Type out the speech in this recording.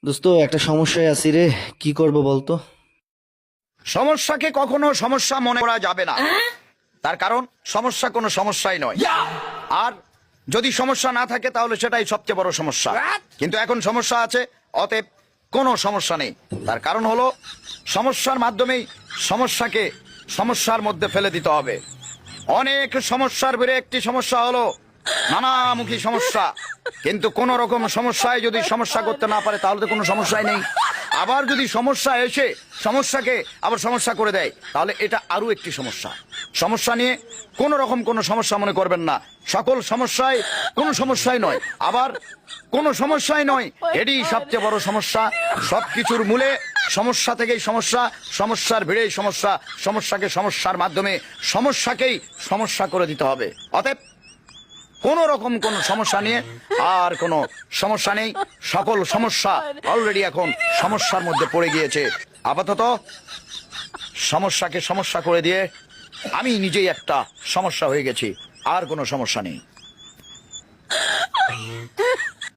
দোস্ত একটা সমস্যায় আছি রে, কি করব বলতো? সমস্যাকে কখনো সমস্যা মনে করা যাবে না। তার কারণ সমস্যা কোনো সমস্যাই নয়। আর যদি সমস্যা না থাকে তাহলে সেটাই সবচেয়ে বড় সমস্যা। কিন্তু এখন সমস্যা আছে, অতএব কোনো সমস্যা নেই। তার কারণ হলো সমস্যার মাধ্যমেই সমস্যাকে সমস্যার মধ্যে ফেলে দিতে হবে। অনেক সমস্যার ভিড়ে একটি সমস্যা হলো নানামুখী সমস্যা। কিন্তু কোন রকম সমস্যায় যদি সমস্যা করতে না পারে তাহলে তো কোনো সমস্যাই নেই। আবার যদি সমস্যা এসে সমস্যাকে আবার সমস্যা করে দেয় তাহলে এটা আরো একটি সমস্যা। সমস্যা নিয়ে কোন রকম কোনো সমস্যা মনে করবেন না। সকল সমস্যায় কোনো সমস্যাই নয়, আবার কোনো সমস্যাই নয়, এটি সবচেয়ে বড় সমস্যা। সবকিছুর মূলে সমস্যা থেকেই সমস্যা, সমস্যার ভিড়েই সমস্যা। সমস্যাকে সমস্যার মাধ্যমে সমস্যাকেই সমস্যা করে দিতে হবে। অতএব কোন রকম কোন সমস্যা নিয়ে আর কোনো সমস্যা নেই। সকল সমস্যা অলরেডি এখন সমস্যার মধ্যে পড়ে গিয়েছে। আপাতত সমস্যাকে সমস্যা করে দিয়ে আমি নিজেই একটা সমস্যা হয়ে গেছি। আর কোনো সমস্যা নেই।